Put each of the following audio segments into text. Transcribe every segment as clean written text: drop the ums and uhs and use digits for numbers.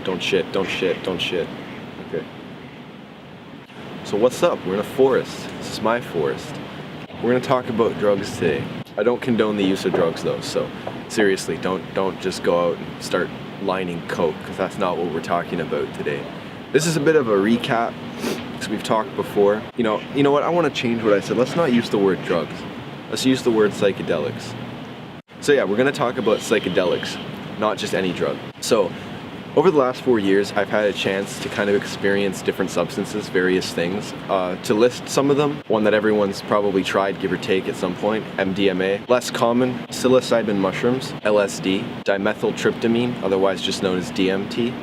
Don't shit, don't shit, don't shit. Okay. So what's up? We're in a forest. This is my forest. We're gonna talk about drugs today. I don't condone the use of drugs though, so seriously, don't just go out and start lining coke, because that's not what we're talking about today. This is a bit of a recap, because we've talked before. You know what? I want to change what I said. Let's not use the word drugs. Let's use the word psychedelics. So yeah, we're gonna talk about psychedelics, not just any drug. So, over the last 4 years, I've had a chance to kind of experience different substances, various things. To list some of them, one that everyone's probably tried, give or take at some point, MDMA. Less common, psilocybin mushrooms, LSD, dimethyltryptamine, otherwise just known as DMT.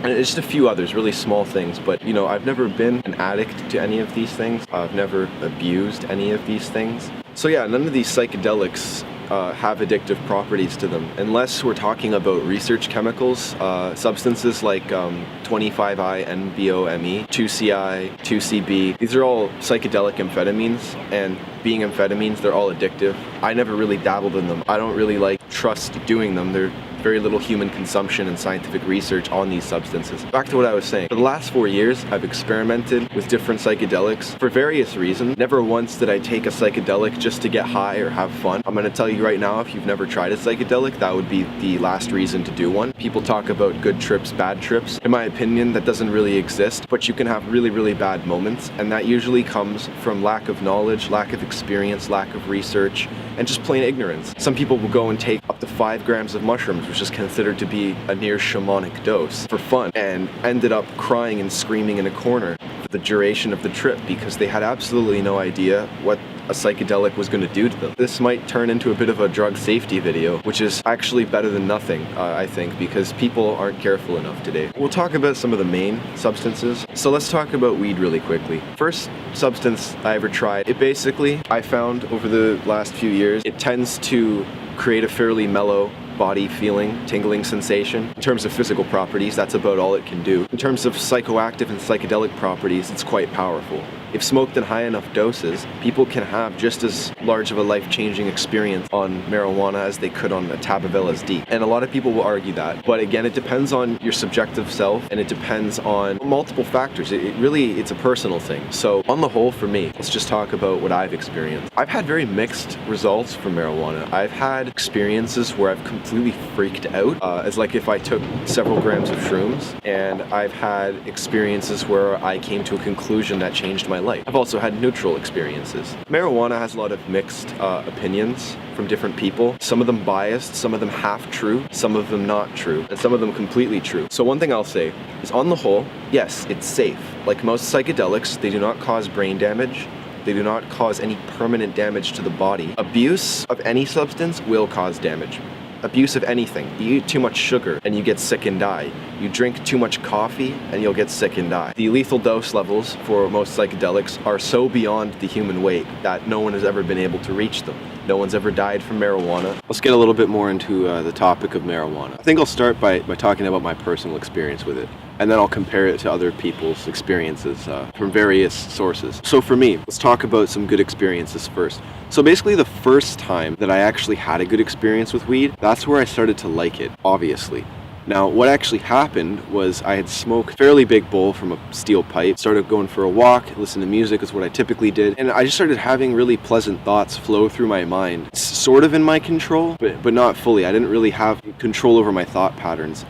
And it's just a few others, really small things, but I've never been an addict to any of these things. I've never abused any of these things. So yeah, none of these psychedelics have addictive properties to them, unless we're talking about research chemicals, substances like 25I-NBOME, 2CI, 2CB. These are all psychedelic amphetamines, and being amphetamines, they're all addictive. I never really dabbled in them. I don't really trust doing them. They're very little human consumption and scientific research on these substances. Back to what I was saying. For the last 4 years, I've experimented with different psychedelics for various reasons. Never once did I take a psychedelic just to get high or have fun. I'm gonna tell you right now, if you've never tried a psychedelic, that would be the last reason to do one. People talk about good trips, bad trips. In my opinion, that doesn't really exist, but you can have really, really bad moments, and that usually comes from lack of knowledge, lack of experience, lack of research, and just plain ignorance. Some people will go and take up to 5 grams of mushrooms, which is considered to be a near shamanic dose, for fun, and ended up crying and screaming in a corner for the duration of the trip because they had absolutely no idea what a psychedelic was going to do to them. This might turn into a bit of a drug safety video, which is actually better than nothing, I think, because people aren't careful enough today. We'll talk about some of the main substances. So let's talk about weed really quickly. First substance I ever tried, I found over the last few years, it tends to create a fairly mellow body feeling, tingling sensation. In terms of physical properties, that's about all it can do. In terms of psychoactive and psychedelic properties, it's quite powerful. If smoked in high enough doses, people can have just as large of a life-changing experience on marijuana as they could on a tab of LSD. And a lot of people will argue that. But again, it depends on your subjective self, and it depends on multiple factors. It's a personal thing. So on the whole, for me, let's just talk about what I've experienced. I've had very mixed results from marijuana. I've had experiences where I've completely freaked out, as like if I took several grams of shrooms, and I've had experiences where I came to a conclusion that changed my life. I've also had neutral experiences. Marijuana has a lot of mixed opinions from different people. Some of them biased, some of them half true, some of them not true, and some of them completely true. So one thing I'll say is, on the whole, yes, it's safe. Like most psychedelics, they do not cause brain damage. They do not cause any permanent damage to the body. Abuse of any substance will cause damage. Abuse of anything. You eat too much sugar and you get sick and die. You drink too much coffee and you'll get sick and die. The lethal dose levels for most psychedelics are so beyond the human weight that no one has ever been able to reach them. No one's ever died from marijuana. Let's get a little bit more into the topic of marijuana. I think I'll start by talking about my personal experience with it, and then I'll compare it to other people's experiences from various sources. So for me, let's talk about some good experiences first. So basically the first time that I actually had a good experience with weed, that's where I started to like it, obviously. Now, what actually happened was I had smoked a fairly big bowl from a steel pipe, started going for a walk, listen to music is what I typically did, and I just started having really pleasant thoughts flow through my mind. It's sort of in my control, but not fully. I didn't really have control over my thought patterns.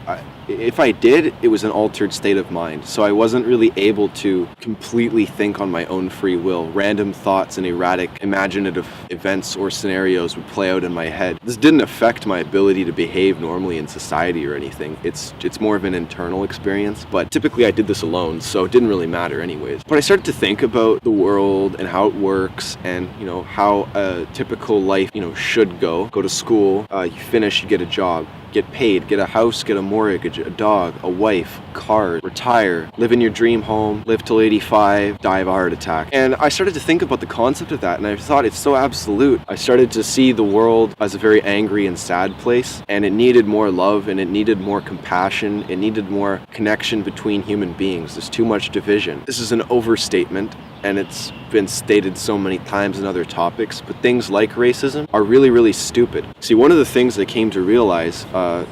If I did, it was an altered state of mind, so I wasn't really able to completely think on my own free will. Random thoughts and erratic, imaginative events or scenarios would play out in my head. This didn't affect my ability to behave normally in society or anything. It's more of an internal experience, but typically I did this alone, so it didn't really matter anyways. But I started to think about the world and how it works, and how a typical life should go. Go to school, you finish, you get a job, get paid, get a house, get a mortgage, a dog, a wife, car, retire, live in your dream home, live till 85, die of a heart attack. And I started to think about the concept of that, and I thought it's so absolute. I started to see the world as a very angry and sad place, and it needed more love, and it needed more compassion, it needed more connection between human beings. There's too much division. This is an overstatement, and it's been stated so many times in other topics, but things like racism are really, really stupid. See, one of the things I came to realize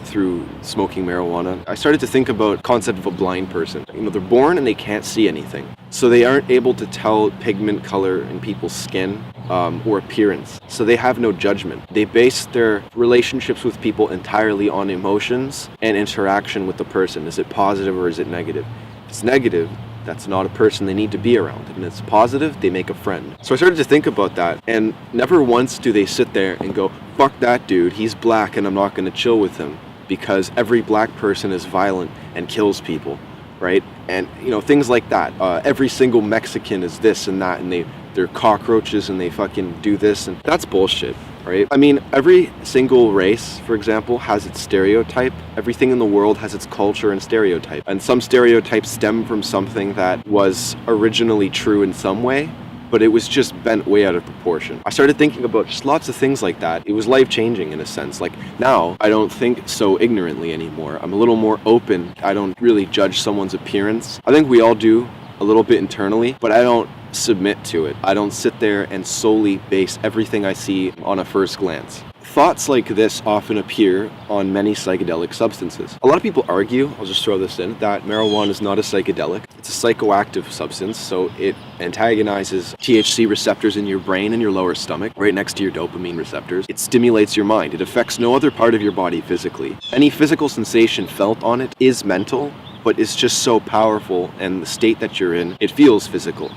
through smoking marijuana, I started to think about the concept of a blind person. They're born and they can't see anything. So they aren't able to tell pigment color in people's skin or appearance. So they have no judgment. They base their relationships with people entirely on emotions and interaction with the person. Is it positive or is it negative? If it's negative, that's not a person they need to be around. And if it's positive, they make a friend. So I started to think about that, and never once do they sit there and go, fuck that dude, he's black and I'm not going to chill with him, because every black person is violent and kills people, right? And things like that. Every single Mexican is this and that, and they're cockroaches and they fucking do this, and that's bullshit. Right? I mean, every single race, for example, has its stereotype. Everything in the world has its culture and stereotype. And some stereotypes stem from something that was originally true in some way, but it was just bent way out of proportion. I started thinking about just lots of things like that. It was life-changing in a sense. Like, now, I don't think so ignorantly anymore. I'm a little more open. I don't really judge someone's appearance. I think we all do a little bit internally, but I don't submit to it. I don't sit there and solely base everything I see on a first glance. Thoughts like this often appear on many psychedelic substances. A lot of people argue, I'll just throw this in, that marijuana is not a psychedelic. It's a psychoactive substance, so it antagonizes THC receptors in your brain and your lower stomach, right next to your dopamine receptors. It stimulates your mind. It affects no other part of your body physically. Any physical sensation felt on it is mental, but it's just so powerful, and the state that you're in, it feels physical.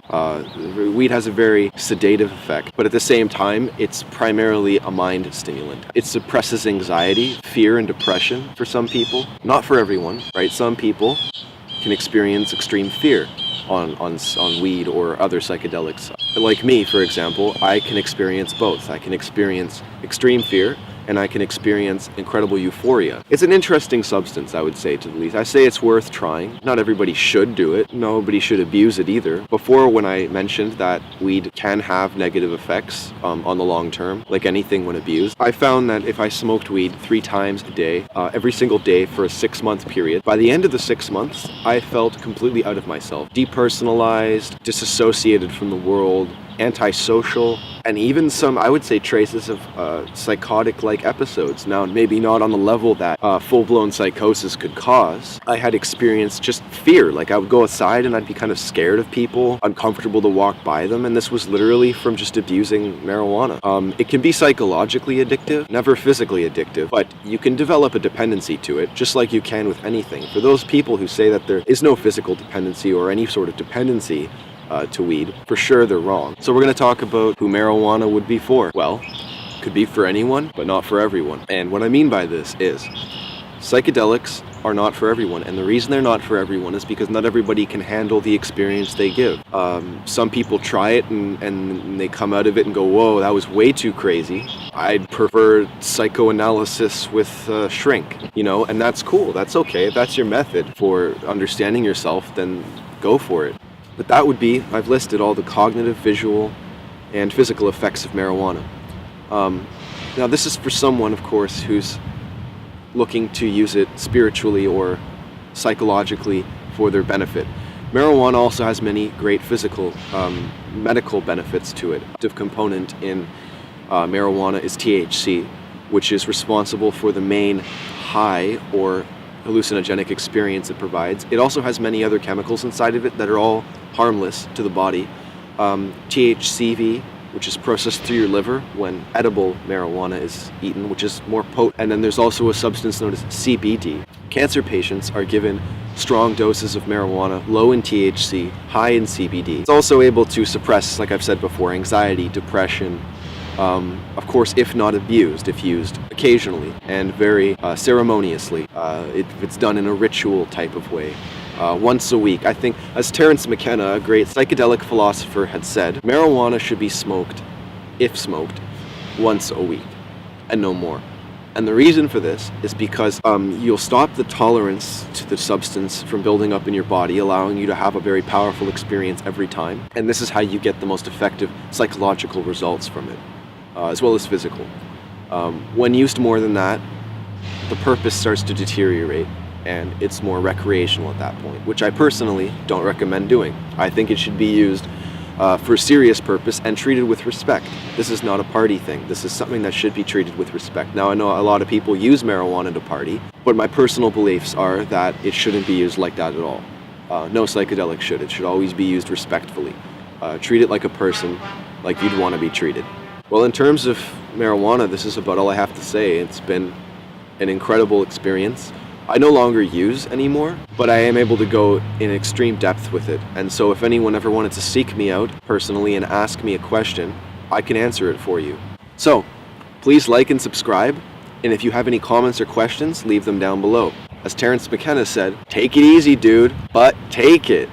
Weed has a very sedative effect, but at the same time, it's primarily a mind stimulant. It suppresses anxiety, fear, and depression for some people. Not for everyone, right? Some people can experience extreme fear on weed or other psychedelics. Like me, for example, I can experience both. I can experience extreme fear, and I can experience incredible euphoria. It's an interesting substance, I would say, to the least. I say it's worth trying. Not everybody should do it. Nobody should abuse it either. Before, when I mentioned that weed can have negative effects on the long term, like anything when abused, I found that if I smoked weed 3 times a day, every single day for a 6-month period, by the end of the 6 months, I felt completely out of myself. Depersonalized, disassociated from the world, antisocial, and even some, I would say, traces of psychotic-like episodes. Now, maybe not on the level that full-blown psychosis could cause. I had experienced just fear. Like, I would go outside and I'd be kind of scared of people, uncomfortable to walk by them, and this was literally from just abusing marijuana. It can be psychologically addictive, never physically addictive, but you can develop a dependency to it, just like you can with anything. For those people who say that there is no physical dependency or any sort of dependency to weed, for sure they're wrong. So we're going to talk about who marijuana would be for. Well, could be for anyone, but not for everyone. And what I mean by this is psychedelics are not for everyone, and the reason they're not for everyone is because not everybody can handle the experience they give. Some people try it and they come out of it and go, whoa, that was way too crazy. I'd prefer psychoanalysis with shrink, and that's cool. That's okay. If that's your method for understanding yourself, then go for it. But that would be, I've listed all the cognitive, visual, and physical effects of marijuana. Now this is for someone, of course, who's looking to use it spiritually or psychologically for their benefit. Marijuana also has many great physical, medical benefits to it. Active component in marijuana is THC, which is responsible for the main high or hallucinogenic experience it provides. It also has many other chemicals inside of it that are all harmless to the body. THCV, which is processed through your liver when edible marijuana is eaten, which is more potent. And then there's also a substance known as CBD. Cancer patients are given strong doses of marijuana, low in THC, high in CBD. It's also able to suppress, like I've said before, anxiety, depression, of course, if not abused, if used occasionally and very ceremoniously. If it's done in a ritual type of way. Once a week. I think, as Terence McKenna, a great psychedelic philosopher, had said, marijuana should be smoked, if smoked, once a week, and no more. And the reason for this is because you'll stop the tolerance to the substance from building up in your body, allowing you to have a very powerful experience every time. And this is how you get the most effective psychological results from it, as well as physical. When used more than that, the purpose starts to deteriorate, and it's more recreational at that point, which I personally don't recommend doing. I think it should be used for serious purpose and treated with respect. This is not a party thing. This is something that should be treated with respect. Now, I know a lot of people use marijuana to party, but my personal beliefs are that it shouldn't be used like that at all. No psychedelic should. It should always be used respectfully. Treat it like a person, like you'd want to be treated. Well, in terms of marijuana, this is about all I have to say. It's been an incredible experience. I no longer use anymore, but I am able to go in extreme depth with it. And so if anyone ever wanted to seek me out personally and ask me a question, I can answer it for you. So please like and subscribe. And if you have any comments or questions, leave them down below. As Terrence McKenna said, take it easy, dude, but take it.